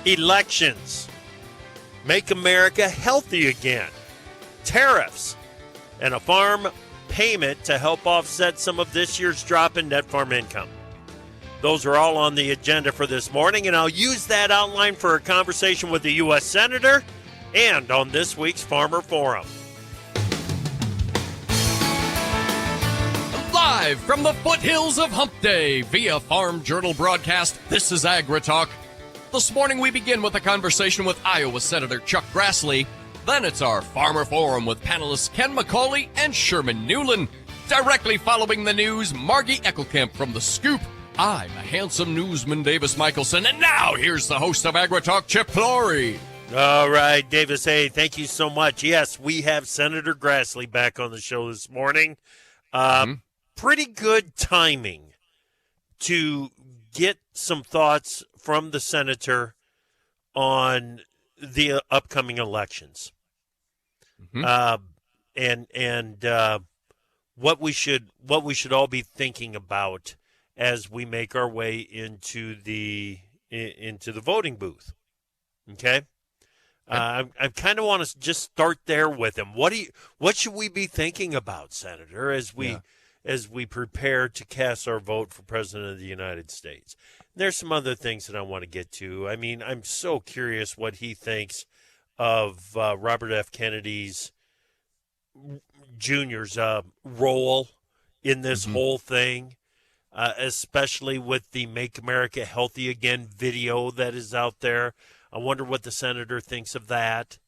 elections, make America healthy again, tariffs, and a farm payment to help offset some of this year's drop in net farm income. Those are all on the agenda for this morning, and I'll use that outline for a conversation with the U.S. Senator and on this week's Farmer Forum. Live from the foothills of Hump Day via Farm Journal broadcast, this is AgriTalk. This morning we begin with a conversation with Iowa Senator Chuck Grassley. Then it's our Farmer Forum with panelists Ken McCauley and Sherman Newlin. Directly following the news, Margie Eckelkamp from The Scoop. I'm a handsome newsman, Davis Michelson, and now here's the host of AgriTalk, Chip Flory. All right, Davis. Hey, thank you so much. Yes, we have Senator Grassley back on the show this morning. Pretty good timing to get some thoughts from the senator on the upcoming elections, and what we should all be thinking about as we make our way into the voting booth. Okay, I kind of want to just start there with him. What should we be thinking about, Senator, as we prepare to cast our vote for President of the United States? There's some other things that I want to get to. I mean, I'm so curious what he thinks of Robert F. Kennedy's Jr.'s role in this whole thing, especially with the Make America Healthy Again video that is out there. I wonder what the senator thinks of that.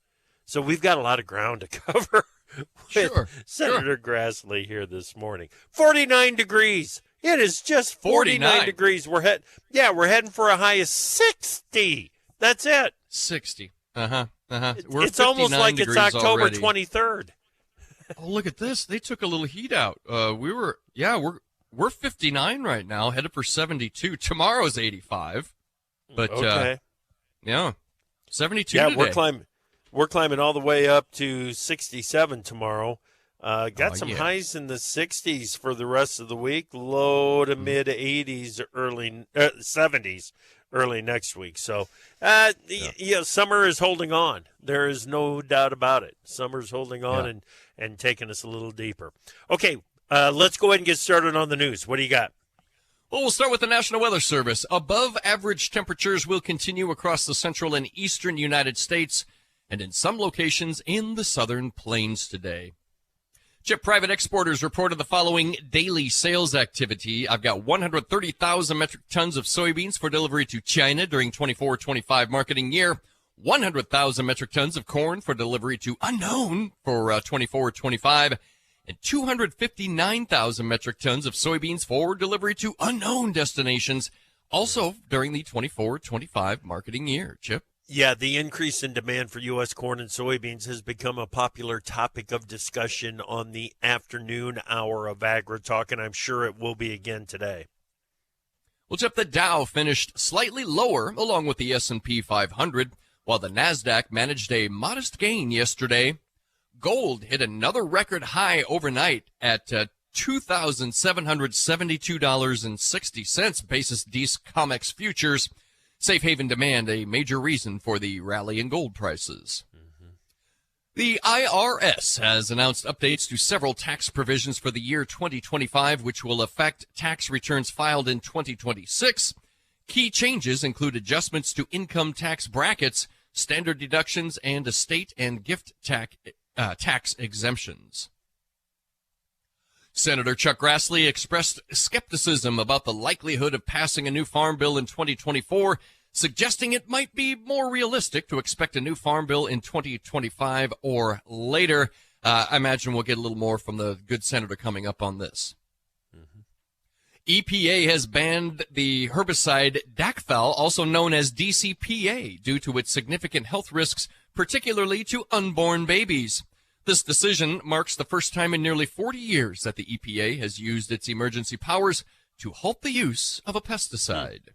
So we've got a lot of ground to cover with Senator Grassley here this morning. 49 degrees. It is just 49 degrees. We're heading for a high of 60. That's it. 60. It's almost like it's October 23rd. Oh, look at this. They took a little heat out. We're 59 right now, headed for 72. Tomorrow's 85. But okay. 72 today. We're climbing all the way up to 67 tomorrow. Got some highs in the 60s for the rest of the week. Low to mid 80s, early 70s, early next week. So, summer is holding on. There is no doubt about it. Summer's holding on and taking us a little deeper. Okay, let's go ahead and get started on the news. What do you got? Well, we'll start with the National Weather Service. Above average temperatures will continue across the central and eastern United States and in some locations in the southern plains today. Chip, private exporters reported the following daily sales activity. I've got 130,000 metric tons of soybeans for delivery to China during 24-25 marketing year, 100,000 metric tons of corn for delivery to unknown for 24-25, and 259,000 metric tons of soybeans for delivery to unknown destinations, also during the 24-25 marketing year. Chip? Yeah, the increase in demand for U.S. corn and soybeans has become a popular topic of discussion on the afternoon hour of AgriTalk, and I'm sure it will be again today. Well, Chip, the Dow finished slightly lower along with the S&P 500, while the NASDAQ managed a modest gain yesterday. Gold hit another record high overnight at $2,772.60 basis Dees COMEX futures. Safe haven demand, a major reason for the rally in gold prices. The IRS has announced updates to several tax provisions for the year 2025, which will affect tax returns filed in 2026. Key changes include adjustments to income tax brackets, standard deductions, and estate and gift tax exemptions. Senator Chuck Grassley expressed skepticism about the likelihood of passing a new farm bill in 2024, suggesting it might be more realistic to expect a new farm bill in 2025 or later. I imagine we'll get a little more from the good senator coming up on this. EPA has banned the herbicide Dacthal, also known as DCPA, due to its significant health risks, particularly to unborn babies. This decision marks the first time in nearly 40 years that the EPA has used its emergency powers to halt the use of a pesticide.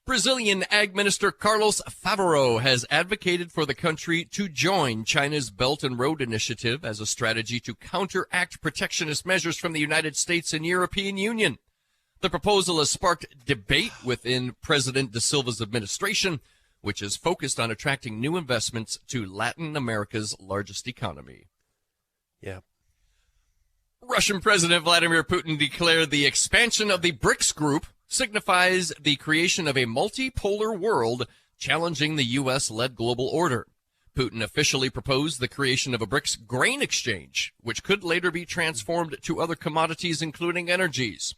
Brazilian Ag Minister Carlos Favaro has advocated for the country to join China's Belt and Road Initiative as a strategy to counteract protectionist measures from the United States and European Union. The proposal has sparked debate within President Da Silva's administration, which is focused on attracting new investments to Latin America's largest economy. Yeah. Russian President Vladimir Putin declared the expansion of the BRICS group signifies the creation of a multipolar world challenging the U.S.-led global order. Putin officially proposed the creation of a BRICS grain exchange, which could later be transformed to other commodities, including energies.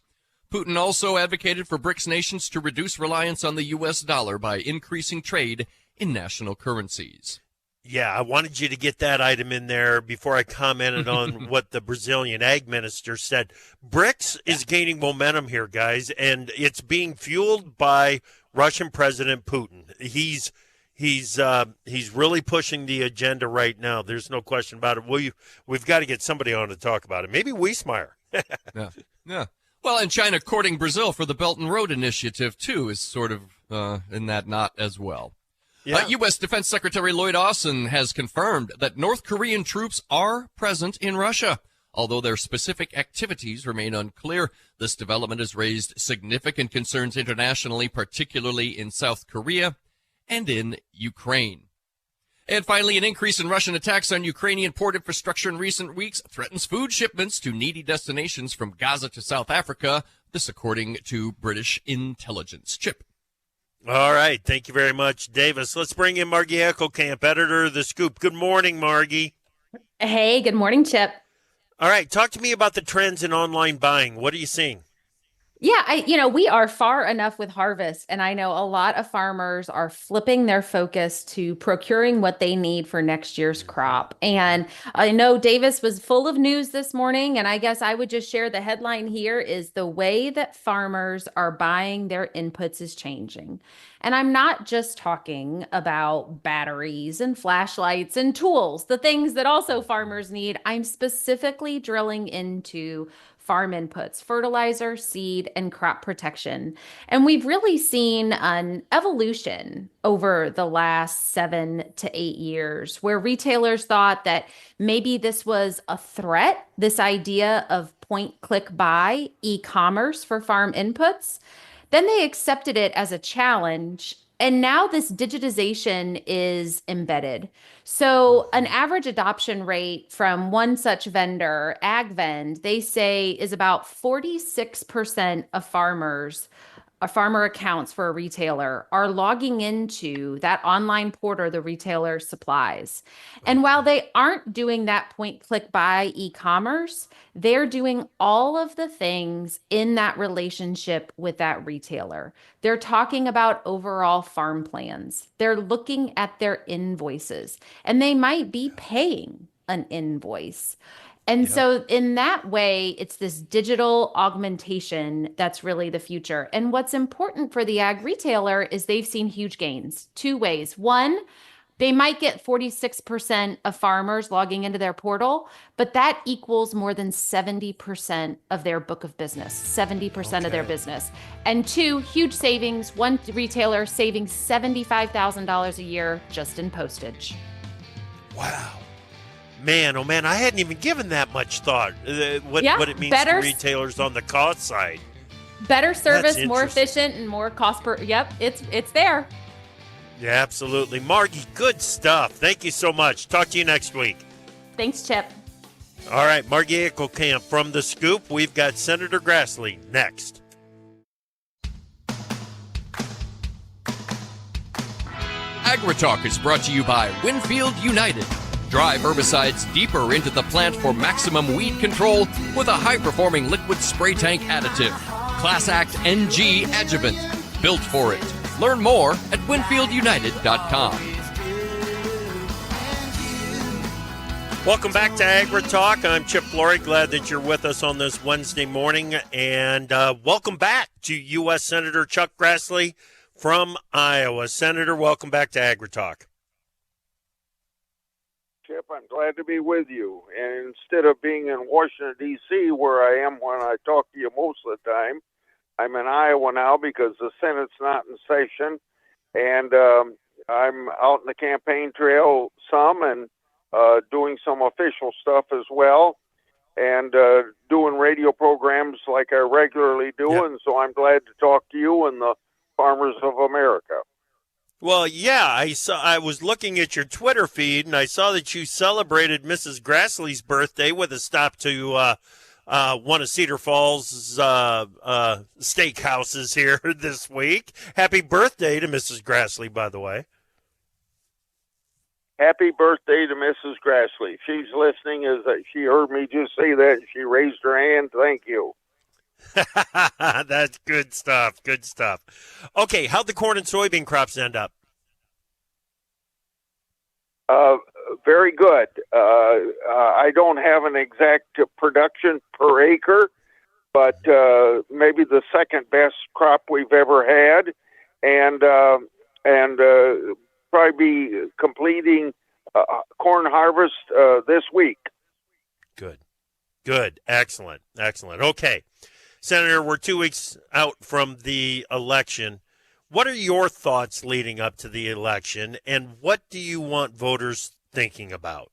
Putin also advocated for BRICS nations to reduce reliance on the U.S. dollar by increasing trade in national currencies. Yeah, I wanted you to get that item in there before I commented on what the Brazilian ag minister said. BRICS is gaining momentum here, guys, and it's being fueled by Russian President Putin. He's really pushing the agenda right now. There's no question about it. We've got to get somebody on to talk about it. Maybe Wiesmeyer. Yeah. Well, and China courting Brazil for the Belt and Road Initiative, too, is sort of in that knot as well. Yeah. U.S. Defense Secretary Lloyd Austin has confirmed that North Korean troops are present in Russia. Although their specific activities remain unclear, this development has raised significant concerns internationally, particularly in South Korea and in Ukraine. And finally, an increase in Russian attacks on Ukrainian port infrastructure in recent weeks threatens food shipments to needy destinations from Gaza to South Africa, this according to British intelligence. Chip. All right. Thank you very much, Davis. Let's bring in Margie Eckelkamp, editor of The Scoop. Good morning, Margie. Hey, good morning, Chip. All right. Talk to me about the trends in online buying. What are you seeing? Yeah, we are far enough with harvest, and I know a lot of farmers are flipping their focus to procuring what they need for next year's crop. And I know Davis was full of news this morning, and I guess I would just share the headline here is the way that farmers are buying their inputs is changing. And I'm not just talking about batteries and flashlights and tools, the things that also farmers need. I'm specifically drilling into farm inputs, fertilizer, seed, and crop protection. And we've really seen an evolution over the last 7 to 8 years where retailers thought that maybe this was a threat, this idea of point-click buy e-commerce for farm inputs. Then they accepted it as a challenge. And now this digitization is embedded. So an average adoption rate from one such vendor, AgVend, they say is about 46% of farmer accounts for a retailer are logging into that online portal the retailer supplies. And while they aren't doing that point-click buy e-commerce, they're doing all of the things in that relationship with that retailer. They're talking about overall farm plans. They're looking at their invoices, and they might be paying an invoice. And so in that way, it's this digital augmentation that's really the future. And what's important for the ag retailer is they've seen huge gains 2 ways. One, they might get 46% of farmers logging into their portal, but that equals more than 70% of their book of business, 70% of their business. And 2, huge savings. One retailer saving $75,000 a year just in postage. Wow. Man, oh man, I hadn't even given that much thought. What it means to retailers on the cost side. Better service, more efficient, and more cost per. Yep, it's there. Yeah, absolutely. Margie, good stuff. Thank you so much. Talk to you next week. Thanks, Chip. All right, Margie Eckelkamp from The Scoop. We've got Senator Grassley next. AgriTalk is brought to you by Winfield United. Drive herbicides deeper into the plant for maximum weed control with a high-performing liquid spray tank additive. Class Act NG Adjuvant. Built for it. Learn more at WinfieldUnited.com. Welcome back to AgriTalk. I'm Chip Flory. Glad that you're with us on this Wednesday morning. And welcome back to U.S. Senator Chuck Grassley from Iowa. Senator, welcome back to AgriTalk. Chip, I'm glad to be with you. And instead of being in Washington, D.C., where I am when I talk to you most of the time, I'm in Iowa now because the Senate's not in session. And I'm out in the campaign trail some and doing some official stuff as well. and doing radio programs like I regularly do. Yep. And so I'm glad to talk to you and the farmers of America. Well, yeah, I was looking at your Twitter feed, and I saw that you celebrated Mrs. Grassley's birthday with a stop to one of Cedar Falls' steakhouses here this week. Happy birthday to Mrs. Grassley, by the way. Happy birthday to Mrs. Grassley. She's listening. She heard me just say that, and she raised her hand. Thank you. That's good stuff. Good stuff. Okay, how'd the corn and soybean crops end up? Very good. I don't have an exact production per acre, but maybe the second best crop we've ever had, and probably be completing corn harvest this week. Good. Excellent. Okay. Senator, we're 2 weeks out from the election. What are your thoughts leading up to the election, and what do you want voters thinking about?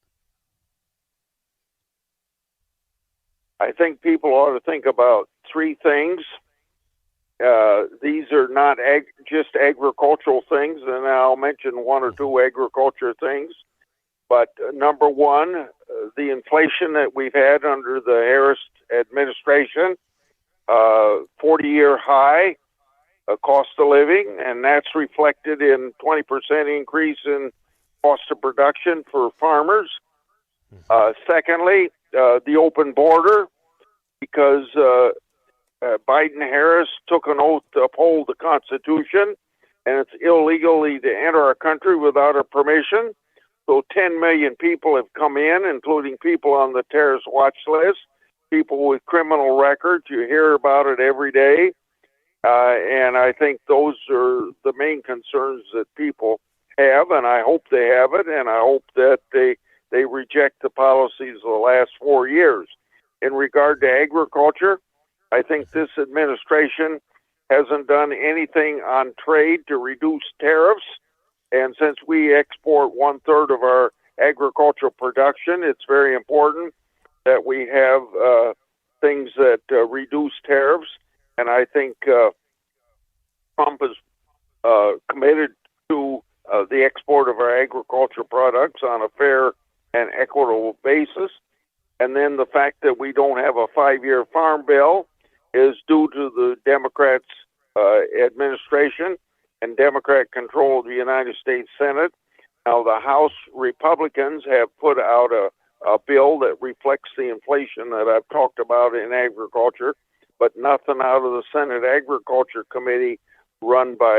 I think people ought to think about three things. These are not just agricultural things, and I'll mention one or two agriculture things. But number one, the inflation that we've had under the Harris administration, 40-year high cost of living, and that's reflected in 20% increase in cost of production for farmers. Secondly, the open border, because Biden-Harris took an oath to uphold the Constitution, and it's illegally to enter our country without our permission. So 10 million people have come in, including people on the terrorist watch list, people with criminal records. You hear about it every day. And I think those are the main concerns that people have, and I hope they have it, and I hope that they reject the policies of the last 4 years. In regard to agriculture, I think this administration hasn't done anything on trade to reduce tariffs. And since we export 1/3 of our agricultural production, it's very important that we have things that reduce tariffs. And I think Trump is committed to the export of our agricultural products on a fair and equitable basis. And then the fact that we don't have a 5-year farm bill is due to the Democrats' administration and Democrat control of the United States Senate. Now, the House Republicans have put out a bill that reflects the inflation that I've talked about in agriculture, but nothing out of the Senate Agriculture Committee run by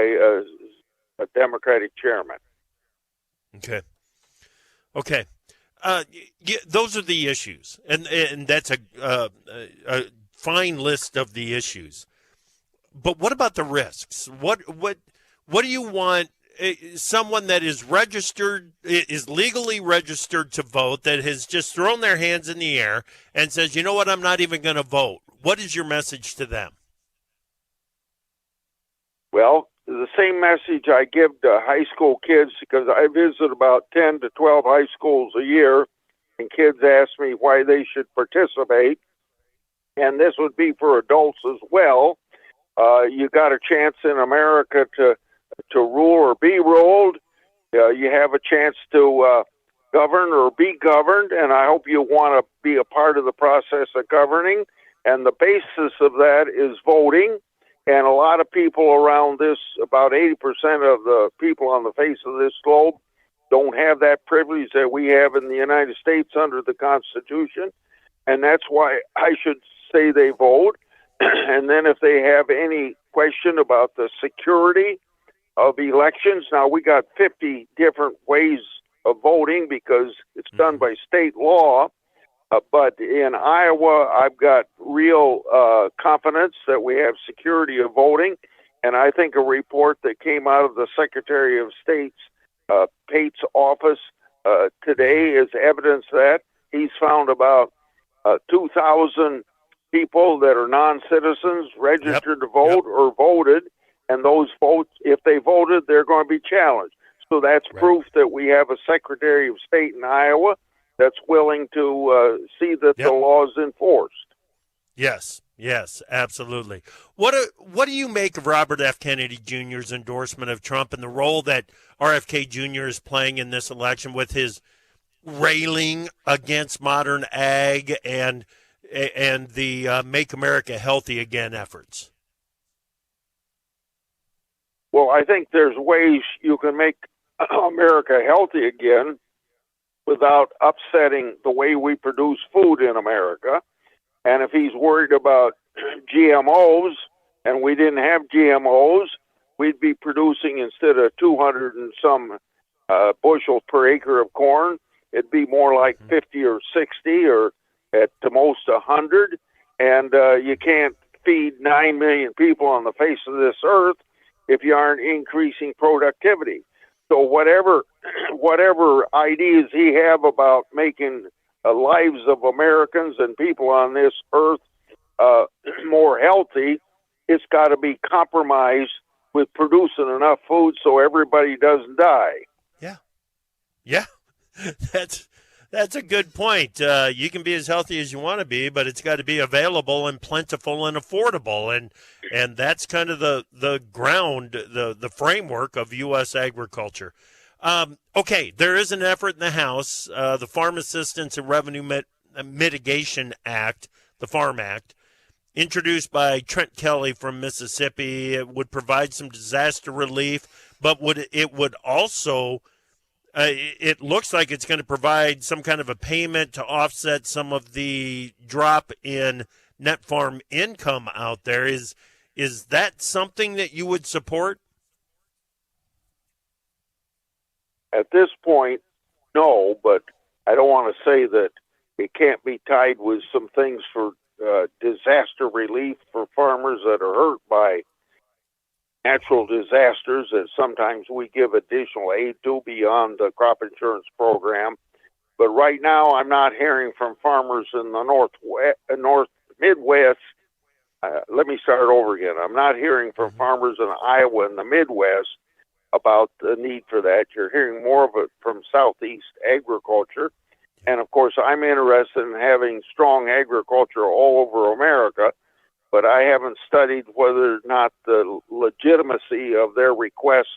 a Democratic chairman. Okay. Those are the issues, and that's a fine list of the issues. But what about the risks? What do you want? Someone that is registered, is legally registered to vote, that has just thrown their hands in the air and says, you know what, I'm not even going to vote. What is your message to them? Well, the same message I give to high school kids, because I visit about 10 to 12 high schools a year, and kids ask me why they should participate. And this would be for adults as well. You got a chance in America to rule or be ruled. You have a chance to govern or be governed, and I hope you want to be a part of the process of governing. And the basis of that is voting. And a lot of people around this, about 80% of the people on the face of this globe, don't have that privilege that we have in the United States under the Constitution. And that's why I should say they vote. And then if they have any question about the security of elections, now we got 50 different ways of voting because it's done by state law. But in Iowa, I've got real confidence that we have security of voting. And I think a report that came out of the Secretary of State's Pate's office today is evidence that he's found about 2,000 people that are non-citizens registered to vote or voted. And those votes, if they voted, they're going to be challenged. So that's proof that we have a Secretary of State in Iowa that's willing to see that the law is enforced. Yes, absolutely. What do you make of Robert F. Kennedy Jr.'s endorsement of Trump and the role that RFK Jr. is playing in this election with his railing against modern ag and the Make America Healthy Again efforts? Well, I think there's ways you can make America healthy again without upsetting the way we produce food in America. And if he's worried about GMOs and we didn't have GMOs, we'd be producing, instead of 200 and some bushels per acre of corn, it'd be more like 50 or 60 or at the most 100. And you can't feed 9 million people on the face of this earth if you aren't increasing productivity. So whatever ideas he have about making lives of Americans and people on this earth more healthy, it's got to be compromised with producing enough food so everybody doesn't die. Yeah, that's a good point. You can be as healthy as you want to be, but it's got to be available and plentiful and affordable, and that's kind of the ground, the framework of U.S. agriculture. Okay, there is an effort in the House, the Farm Assistance and Revenue Mitigation Act, the Farm Act, introduced by Trent Kelly from Mississippi. It would provide some disaster relief, but it would also, it looks like it's going to provide some kind of a payment to offset some of the drop in net farm income out there. Is that something that you would support? At this point, no, but I don't want to say that it can't be tied with some things for disaster relief for farmers that are hurt by natural disasters that sometimes we give additional aid to beyond the crop insurance program. But right now, I'm not hearing from farmers in the Midwest. Let me start over again. I'm not hearing from farmers in Iowa and the Midwest about the need for that. You're hearing more of it from Southeast agriculture. And of course, I'm interested in having strong agriculture all over America, but I haven't studied whether or not the legitimacy of their request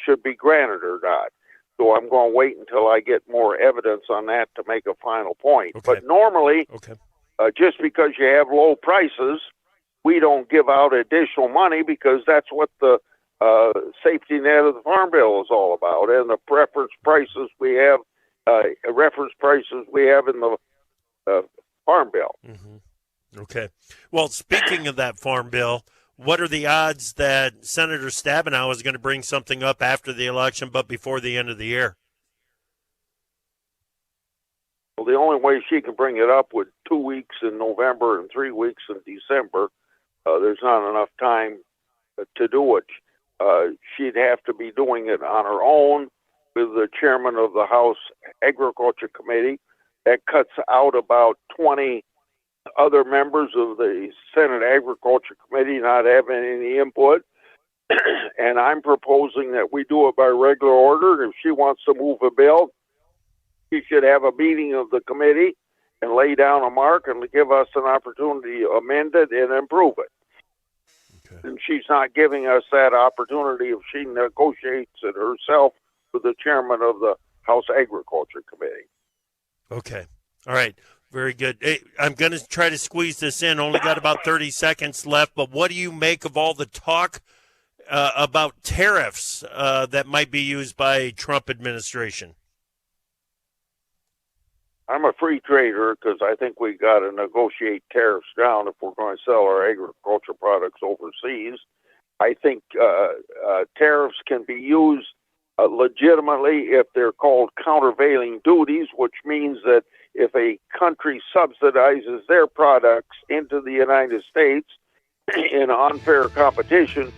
should be granted or not. So I'm going to wait until I get more evidence on that to make a final point. Okay. But normally, just because you have low prices, we don't give out additional money because that's what the safety net of the Farm Bill is all about, and the reference prices we have in the Farm Bill. Mm-hmm. Okay. Well, speaking of that Farm Bill, what are the odds that Senator Stabenow is going to bring something up after the election but before the end of the year? Well, the only way she can bring it up with 2 weeks in November and 3 weeks in December, there's not enough time to do it. She'd have to be doing it on her own with the chairman of the House Agriculture Committee. That cuts out about 20 other members of the Senate Agriculture Committee not having any input. And I'm proposing that we do it by regular order. If she wants to move a bill, she should have a meeting of the committee and lay down a mark and give us an opportunity to amend it and improve it. Okay. And she's not giving us that opportunity if she negotiates it herself with the chairman of the House Agriculture Committee. Okay. All right. Very good. Hey, I'm going to try to squeeze this in. Only got about 30 seconds left, but what do you make of all the talk about tariffs that might be used by Trump administration? I'm a free trader because I think we got to negotiate tariffs down if we're going to sell our agriculture products overseas. I think tariffs can be used legitimately if they're called countervailing duties, which means that if a country subsidizes their products into the United States in unfair competition,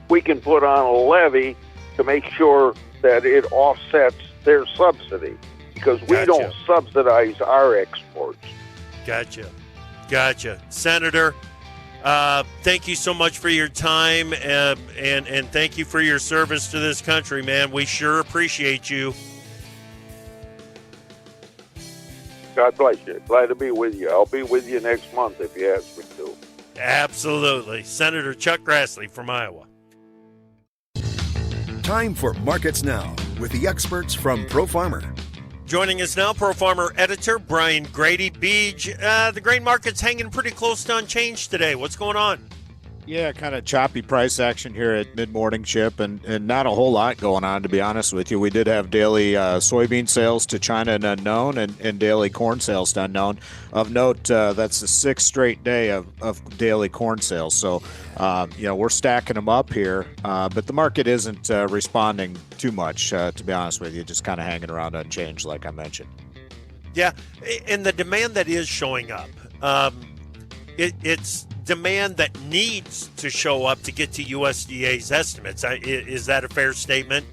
we can put on a levy to make sure that it offsets their subsidy, because we don't subsidize our exports. Gotcha. Senator, thank you so much for your time, and thank you for your service to this country, man. We sure appreciate you. God bless you. Glad to be with you. I'll be with you next month if you ask me to. Absolutely. Senator Chuck Grassley from Iowa. Time for Markets Now with the experts from Pro Farmer. Joining us now, Pro Farmer editor Brian Grady. Beej, the grain market's hanging pretty close to unchanged today. What's going on? Yeah, kind of choppy price action here at mid-morning, Chip, and not a whole lot going on, to be honest with you. We did have daily soybean sales to China and unknown and daily corn sales to unknown. Of note, that's the sixth straight day of daily corn sales. So, we're stacking them up here, but the market isn't responding too much, to be honest with you, just kind of hanging around unchanged, like I mentioned. Yeah, and the demand that is showing up, it's demand that needs to show up to get to USDA's estimates. Is that a fair statement?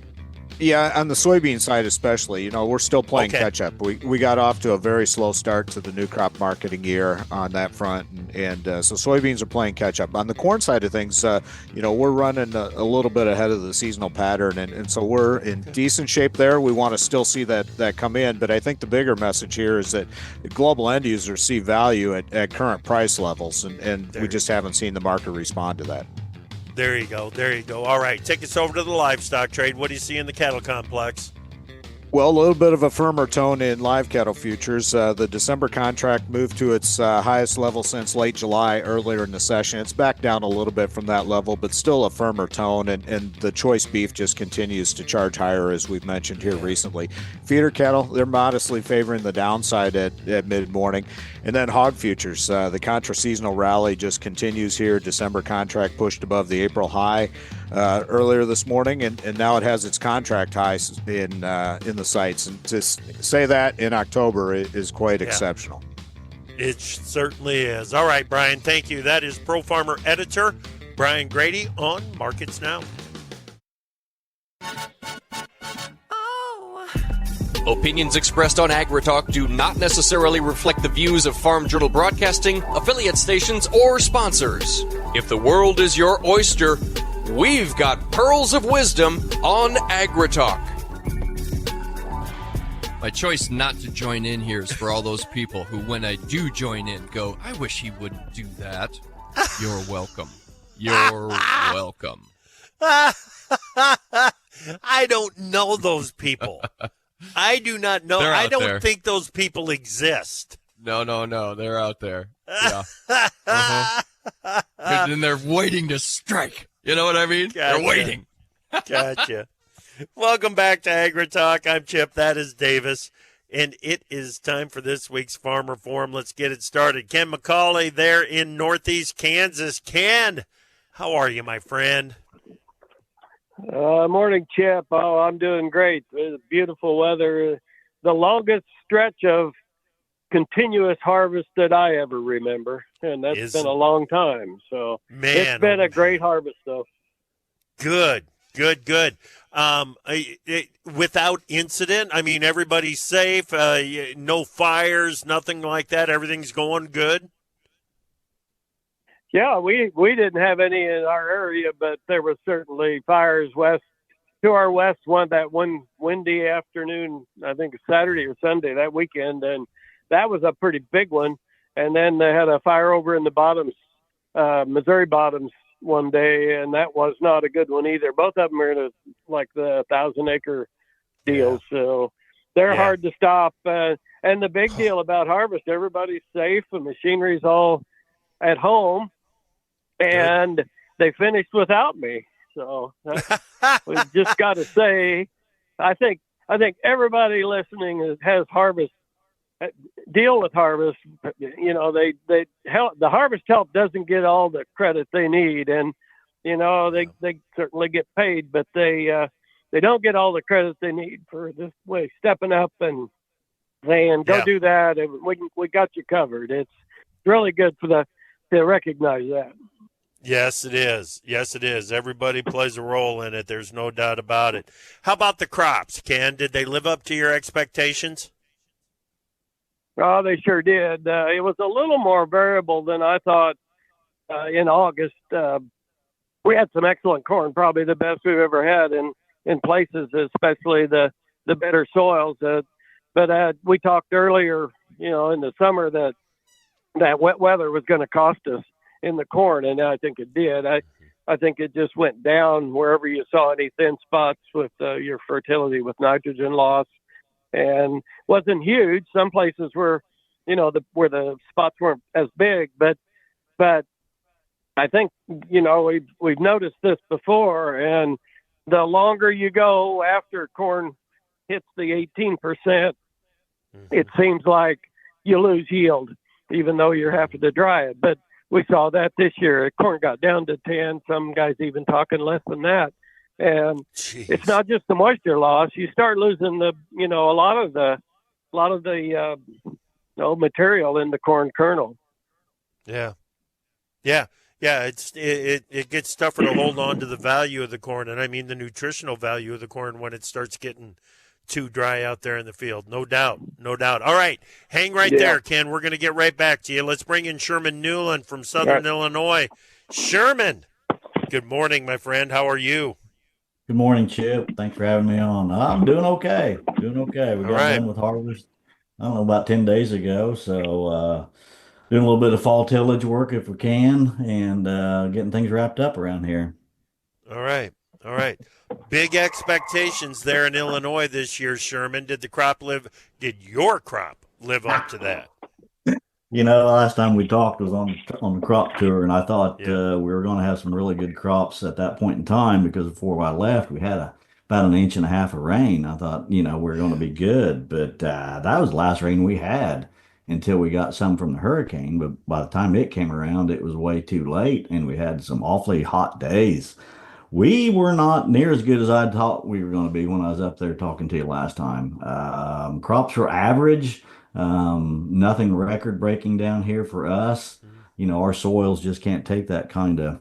Yeah, on the soybean side especially, we're still playing catch up. We got off to a very slow start to the new crop marketing year on that front, and so soybeans are playing catch up. On the corn side of things, we're running a little bit ahead of the seasonal pattern, and so we're in decent shape there. We want to still see that come in, but I think the bigger message here is that the global end users see value at current price levels, and we just haven't seen the market respond to that. There you go. All right, take us over to the livestock trade. What do you see in the cattle complex? Well, a little bit of a firmer tone in live cattle futures. The December contract moved to its highest level since late July earlier in the session. It's back down a little bit from that level, but still a firmer tone, and the choice beef just continues to charge higher, as we've mentioned here recently. Feeder cattle, they're modestly favoring the downside at mid-morning. And then hog futures, the contra-seasonal rally just continues here. December contract pushed above the April high earlier this morning, and now it has its contract highs in the sights. And to say that in October is quite exceptional. It certainly is. All right, Brian, thank you. That is Pro Farmer editor Brian Grady on Markets Now. Opinions expressed on AgriTalk do not necessarily reflect the views of Farm Journal Broadcasting, affiliate stations, or sponsors. If the world is your oyster, we've got pearls of wisdom on AgriTalk. My choice not to join in here is for all those people who, when I do join in, go, I wish he wouldn't do that. You're welcome. You're welcome. I don't know those people. I do not know. I don't think those people exist. No. They're out there. Yeah. Uh-huh. And they're waiting to strike. You know what I mean? Gotcha. They're waiting. Gotcha. Welcome back to AgriTalk. I'm Chip. That is Davis. And it is time for this week's Farmer Forum. Let's get it started. Ken McCauley there in Northeast Kansas. Ken, how are you, my friend? Morning, Chip. Oh, I'm doing great. It's beautiful weather. The longest stretch of continuous harvest that I ever remember, and that's been a long time. So it's been a great harvest, though. Good. Without incident, I mean, everybody's safe. No fires, nothing like that. Everything's going good. Yeah, we didn't have any in our area, but there was certainly fires west to our west one windy afternoon, I think Saturday or Sunday that weekend, and that was a pretty big one. And then they had a fire over in the bottoms, Missouri bottoms one day, and that was not a good one either. Both of them are in the 1,000-acre deal, so they're hard to stop. And the big deal about harvest, everybody's safe, the machinery's all at home. And they finished without me. So we've just got to say, I think everybody listening has harvest, deal with harvest. The harvest help doesn't get all the credit they need. And, they certainly get paid, but they don't get all the credit they need for this way, stepping up and saying, go do that. And we got you covered. It's really good to recognize that. Yes, it is. Everybody plays a role in it. There's no doubt about it. How about the crops, Ken? Did they live up to your expectations? Oh, they sure did. It was a little more variable than I thought in August. We had some excellent corn, probably the best we've ever had in places, especially the better soils. But we talked earlier in the summer that wet weather was going to cost us in the corn, and I think it did. I think it just went down wherever you saw any thin spots with your fertility with nitrogen loss, and wasn't huge. Some places were, where the spots weren't as big, but I think we've noticed this before, and the longer you go after corn hits the 18%, it seems like you lose yield, even though you're having to dry it. But we saw that this year. Corn got down to 10. Some guys even talking less than that. And It's not just the moisture loss. You start losing a lot of the material in the corn kernel. Yeah. It gets tougher to hold on to the value of the corn, and I mean the nutritional value of the corn when it starts getting too dry out there in the field. No doubt. All right, hang right there, Ken. We're going to get right back to you. Let's bring in Sherman Newlin from Southern Illinois. Sherman, good morning, my friend. How are you? Good morning, Chip. Thanks for having me on. I'm doing okay. We got done with harvest, I don't know, about 10 days ago. So doing a little bit of fall tillage work if we can, and getting things wrapped up around here. All right. Big expectations there in Illinois this year, Sherman. Did your crop live up to that? Last time we talked was on the crop tour, and I thought we were going to have some really good crops at that point in time, because before I left, we had about an inch and a half of rain. I thought, we were going to be good, but that was the last rain we had until we got some from the hurricane. But by the time it came around, it was way too late, and we had some awfully hot days. We were not near as good as I thought we were going to be when I was up there talking to you last time. Crops were average, nothing record breaking down here for us. Our soils just can't take that kind of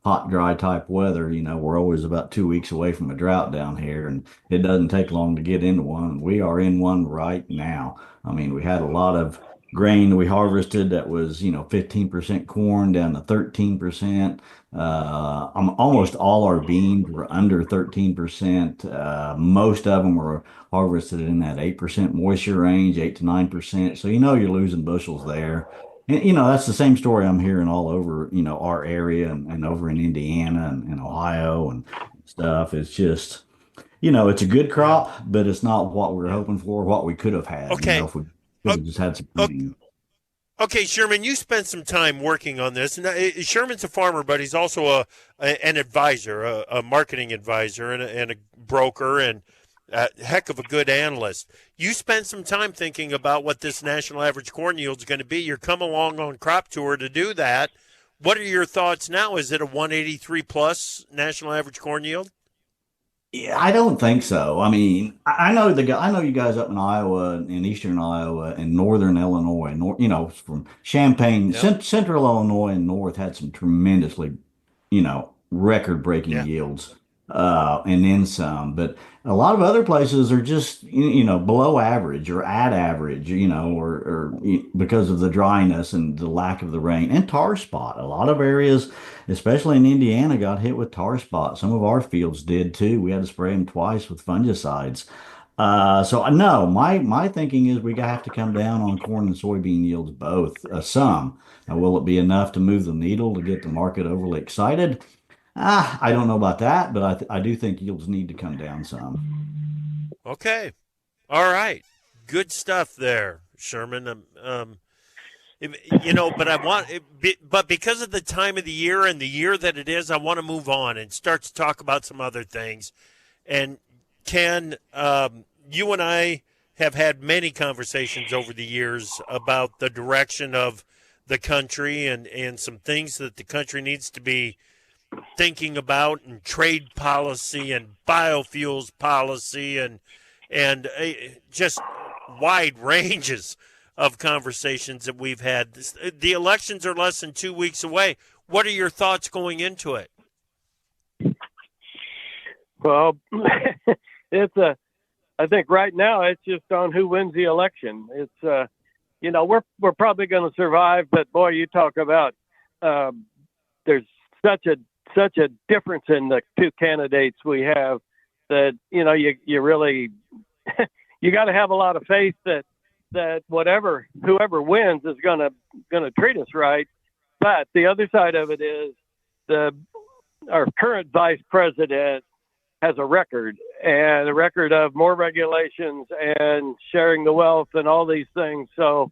hot, dry type weather. We're always about 2 weeks away from a drought down here, and it doesn't take long to get into one. We are in one right now. I mean, we had a lot of grain we harvested that was 15% corn down to 13%. Almost all our beans were under 13%. Most of them were harvested in that 8% moisture range, 8 to 9%. So you're losing bushels there. And that's the same story I'm hearing all over our area and over in Indiana and Ohio and stuff. It's just it's a good crop, but it's not what we were hoping for, what we could have had. Okay. If we just had some rain. Okay, Sherman, you spent some time working on this. And Sherman's a farmer, but he's also an advisor, a marketing advisor, and a broker, and a heck of a good analyst. You spent some time thinking about what this national average corn yield is going to be. You're coming along on crop tour to do that. What are your thoughts now? Is it a 183 plus national average corn yield? Yeah, I don't think so. I mean, I know you guys up in Iowa, in eastern Iowa, and northern Illinois, from Champaign, central Illinois and north had some tremendously, record-breaking yields, and then some. But a lot of other places are just, below average or at average, or because of the dryness and the lack of the rain and tar spot. A lot of areas, especially in Indiana, got hit with tar spot. Some of our fields did too. We had to spray them twice with fungicides. So no, my thinking is we have to come down on corn and soybean yields both, some. Now, will it be enough to move the needle to get the market overly excited? I don't know about that, but I do think yields need to come down some. Okay. All right. Good stuff there, Sherman. But because of the time of the year and the year that it is, I want to move on and start to talk about some other things. And Ken, you and I have had many conversations over the years about the direction of the country and some things that the country needs to be thinking about, and trade policy and biofuels policy and just wide ranges of conversations that we've had. The elections are less than 2 weeks away. What are your thoughts going into it? Well, I think right now it's just on who wins the election. It's, we're probably going to survive, but boy, you talk about, there's such a difference in the two candidates we have that, you really, you got to have a lot of faith that that whoever wins is gonna treat us right. But the other side of it is our current vice president has a record of more regulations and sharing the wealth and all these things. So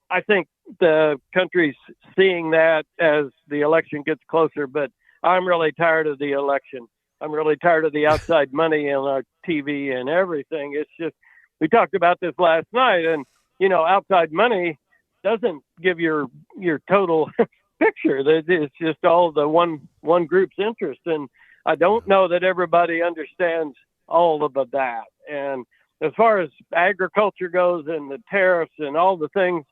I think the country's seeing that as the election gets closer, but I'm really tired of the election. I'm really tired of the outside money in our TV and everything. It's just, we talked about this last night, and, outside money doesn't give your total picture. It's just all the one group's interest. And I don't know that everybody understands all of that. And as far as agriculture goes and the tariffs and all the things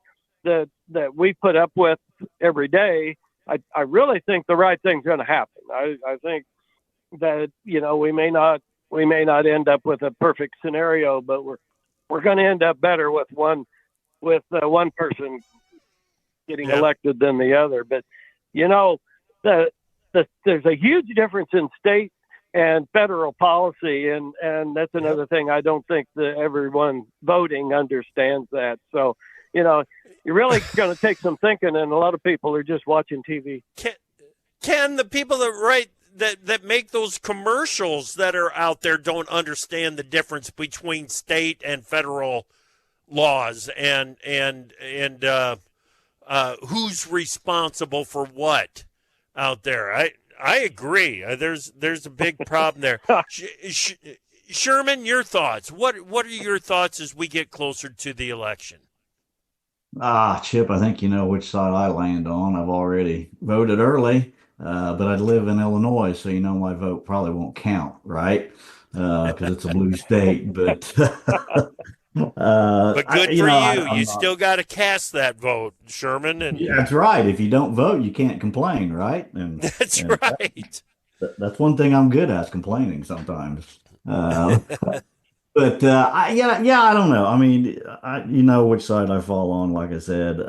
that we put up with every day, I really think the right thing's going to happen. I think that, we may not end up with a perfect scenario, but we're going to end up better with one person getting elected than the other. But, there's a huge difference in state and federal policy. And that's another thing. I don't think that everyone voting understands that. So, you're really going to take some thinking, and a lot of people are just watching TV. Ken, the people that make those commercials that are out there don't understand the difference between state and federal laws and who's responsible for what out there. I agree. There's a big problem there. Sherman, your thoughts. What are your thoughts as we get closer to the election? Chip, I think you know which side I land on. I've already voted early, but I live in Illinois, so my vote probably won't count, right? Because it's a blue state. But but good for you. You still got to cast that vote, Sherman. And that's right. If you don't vote, you can't complain, right? And that's right. That's one thing I'm good at, is complaining sometimes. But I don't know. I mean, which side I fall on. Like I said,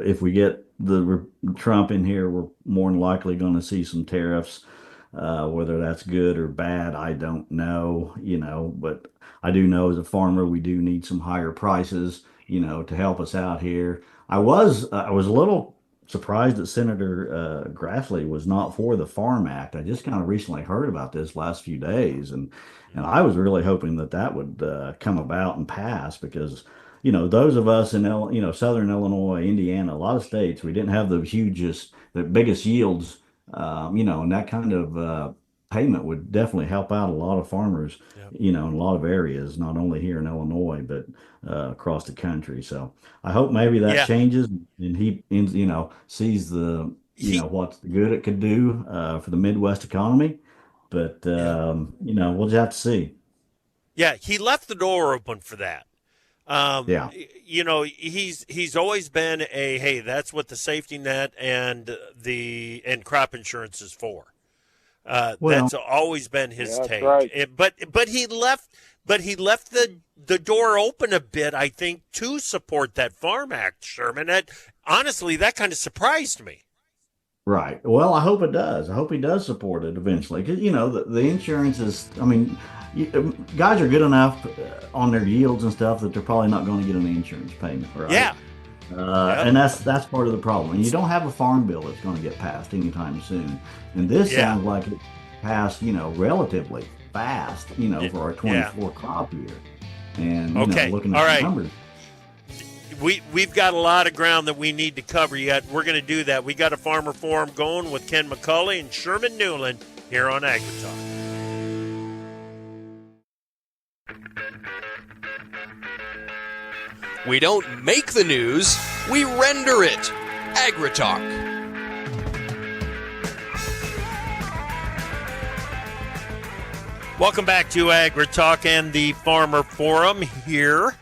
if we get the Trump in here, we're more than likely going to see some tariffs. Whether that's good or bad, I don't know. But I do know as a farmer, we do need some higher prices, to help us out here. I was a little surprised that Senator Grassley was not for the Farm Act. I just kind of recently heard about this last few days, and I was really hoping that would come about and pass, because those of us in Southern Illinois, Indiana, a lot of states, we didn't have the biggest yields, and that kind of payment would definitely help out a lot of farmers, in a lot of areas, not only here in Illinois, but across the country. So I hope maybe that changes, and he, sees what's the good it could do for the Midwest economy. But, we'll just have to see. Yeah, he left the door open for that. He's always been hey, that's what the safety net and crop insurance is for. That's always been his take. Right. But he left the door open a bit, I think, to support that Farm Act, Sherman. Honestly, that kind of surprised me. Right. Well, I hope it does. I hope he does support it eventually. Because, the insurance is, guys are good enough on their yields and stuff that they're probably not going to get an insurance payment, right? Yeah. And that's part of the problem. And you don't have a farm bill that's going to get passed anytime soon. And this sounds like it passed, relatively fast, for our 24 crop year. And, looking at the numbers. We've got a lot of ground that we need to cover yet. We're going to do that. We got a Farmer Forum going with Ken McCauley and Sherman Newlin here on AgriTalk. We don't make the news, we render it. AgriTalk. Welcome back to AgriTalk and the Farmer Forum here.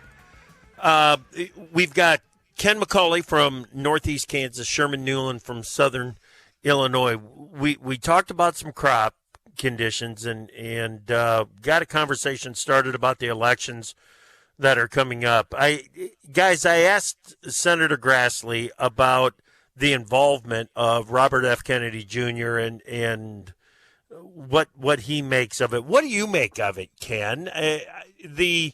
We've got Ken McCauley from Northeast Kansas, Sherman Newlin from Southern Illinois. We talked about some crop conditions and got a conversation started about the elections that are coming up. I asked Senator Grassley about the involvement of Robert F. Kennedy Jr. and what he makes of it. What do you make of it, Ken? The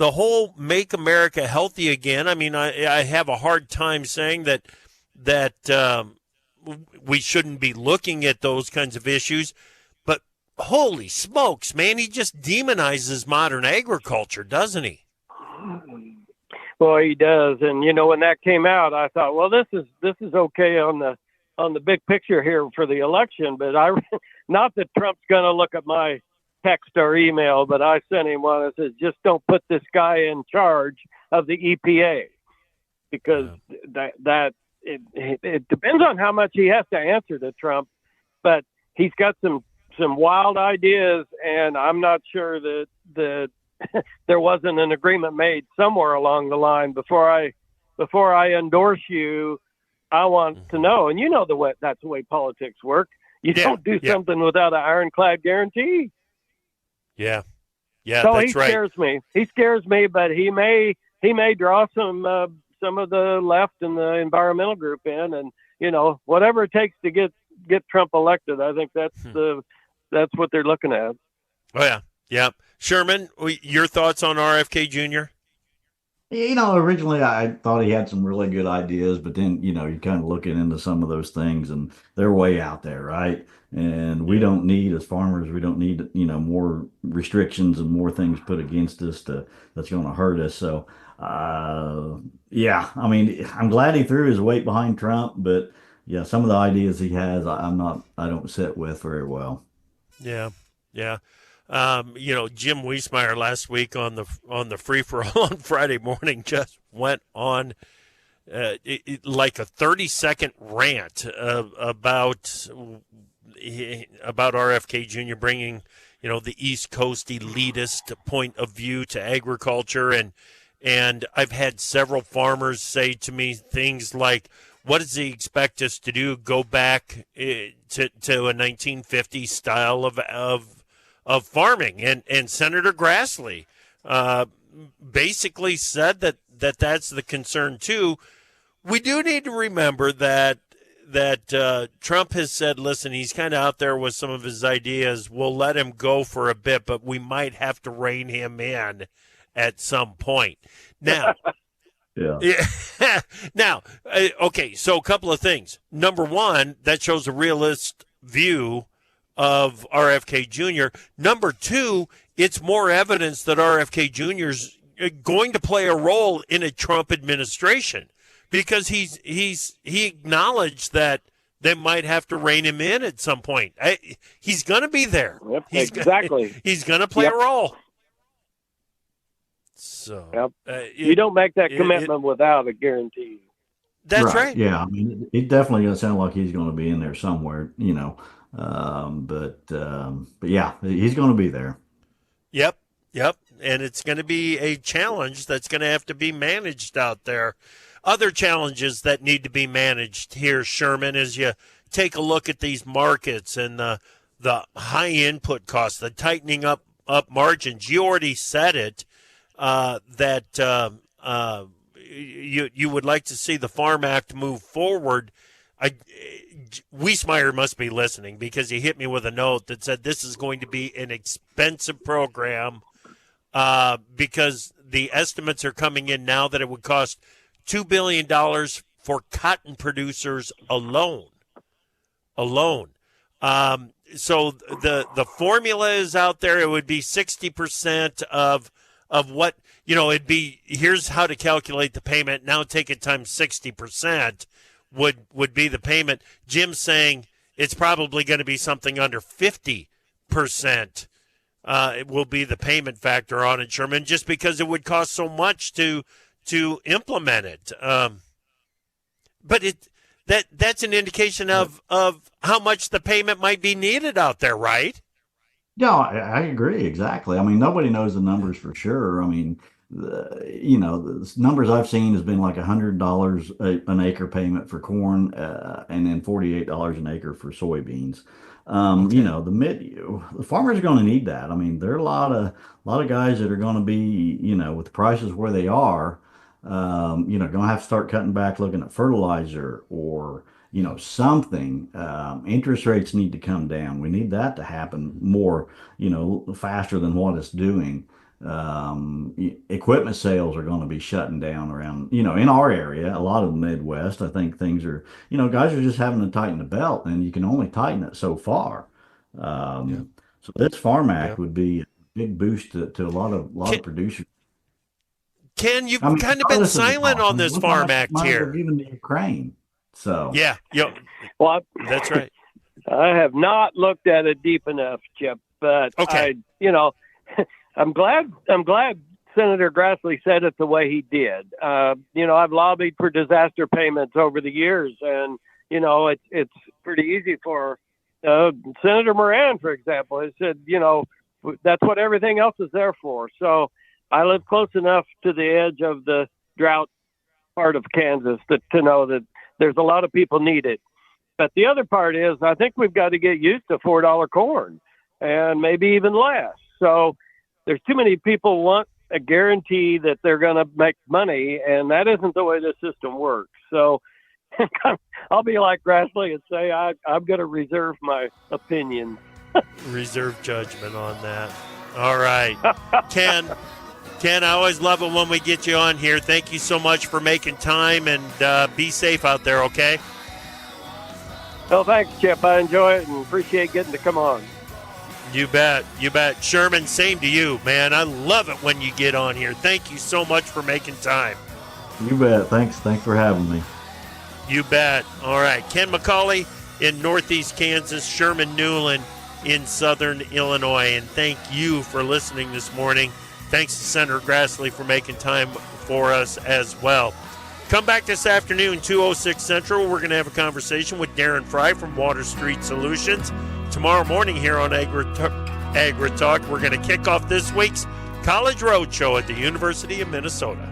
the whole "Make America Healthy Again." I mean, I have a hard time saying that we shouldn't be looking at those kinds of issues, but holy smokes, man, he just demonizes modern agriculture, doesn't he? Well, he does, and when that came out, I thought, well, this is okay on the big picture here for the election, but not that Trump's going to look at my text or email, but I sent him one that says, just don't put this guy in charge of the EPA, because it depends on how much he has to answer to Trump, but he's got some wild ideas, and I'm not sure that there wasn't an agreement made somewhere along the line before I endorse you. I want to know, and that's the way politics work. You don't do something without an ironclad guarantee. Yeah, so that's right. He scares me. He scares me, but he may draw some of the left and the environmental group in, and whatever it takes to get Trump elected. I think that's what they're looking at. Oh yeah. Sherman, your thoughts on RFK Jr.? Originally I thought he had some really good ideas, but then, you're kind of looking into some of those things and they're way out there, right? And we don't need, as farmers, we don't need, more restrictions and more things put against us that's going to hurt us. So, I mean, I'm glad he threw his weight behind Trump, but yeah, some of the ideas he has, I don't sit with very well. Yeah. Jim Wiesmeyer last week on the free for all on Friday morning just went on like a 30-second rant about RFK Jr. bringing the East Coast elitist point of view to agriculture, and I've had several farmers say to me things like, "What does he expect us to do? Go back to a 1950s style of farming?" And Senator Grassley basically said that's the concern too. We do need to remember that Trump has said, listen, he's kind of out there with some of his ideas. We'll let him go for a bit, but we might have to rein him in at some point. Now, Now, okay, so a couple of things. Number one, that shows a realist view of RFK Jr. Number two, it's more evidence that RFK Jr. is going to play a role in a Trump administration, because he acknowledged that they might have to rein him in at some point. He's going to be there. Yep, exactly. He's going to play a role. So you don't make that commitment without a guarantee. That's right. Yeah, I mean, it definitely doesn't sound like he's going to be in there somewhere, but yeah, he's going to be there. Yep. And it's going to be a challenge that's going to have to be managed out there. Other challenges that need to be managed here, Sherman, as you take a look at these markets and the high input costs, the tightening up margins. You already said it, that you would like to see the Farm Act move forward. Wiesmeyer must be listening, because he hit me with a note that said this is going to be an expensive program, because the estimates are coming in now that it would cost $2 billion for cotton producers alone. So the formula is out there. It would be 60% of what, it'd be, here's how to calculate the payment. Now take it times 60% would be the payment. Jim's saying it's probably going to be something under 50%. It will be the payment factor on it, Sherman, just because it would cost so much to implement it. But that's an indication of how much the payment might be needed out there, right? Yeah, I agree. Exactly. I mean, nobody knows the numbers for sure. I mean, the numbers I've seen has been like $100 an acre payment for corn, and then $48 an acre for soybeans. Okay. The farmers are going to need that. I mean, there are a lot of guys that are going to be, with the prices where they are, going to have to start cutting back, looking at fertilizer or, something. Interest rates need to come down. We need that to happen more, faster than what it's doing. Equipment sales are going to be shutting down around, in our area, a lot of the Midwest. I think things are, guys are just having to tighten the belt, and you can only tighten it so far. So this Farm Act would be a big boost to a lot of producers. Ken, you've kind of been silent on this Farm Act here. Given to Ukraine, so well, that's right. I have not looked at it deep enough, Chip, but I'm glad Senator Grassley said it the way he did. I've lobbied for disaster payments over the years, and it's pretty easy for Senator Moran, for example, has said that's what everything else is there for. So I live close enough to the edge of the drought part of Kansas to know that there's a lot of people need it. But the other part is I think we've got to get used to $4 corn and maybe even less. So there's too many people want a guarantee that they're going to make money, and that isn't the way the system works. So I'll be like Grassley and say I'm going to reserve my opinion. Reserve judgment on that. All right. Ken, I always love it when we get you on here. Thank you so much for making time, and be safe out there, okay? Well, thanks, Chip. I enjoy it and appreciate getting to come on. You bet. Sherman, same to you, man. I love it when you get on here. Thank you so much for making time. You bet. Thanks for having me. You bet. All right. Ken McCauley in Northeast Kansas, Sherman Newlin in Southern Illinois. And thank you for listening this morning. Thanks to Senator Grassley for making time for us as well. Come back this afternoon, 2:06 Central. We're going to have a conversation with Darren Fry from Water Street Solutions. Tomorrow morning here on AgriTalk, we're going to kick off this week's College Roadshow at the University of Minnesota.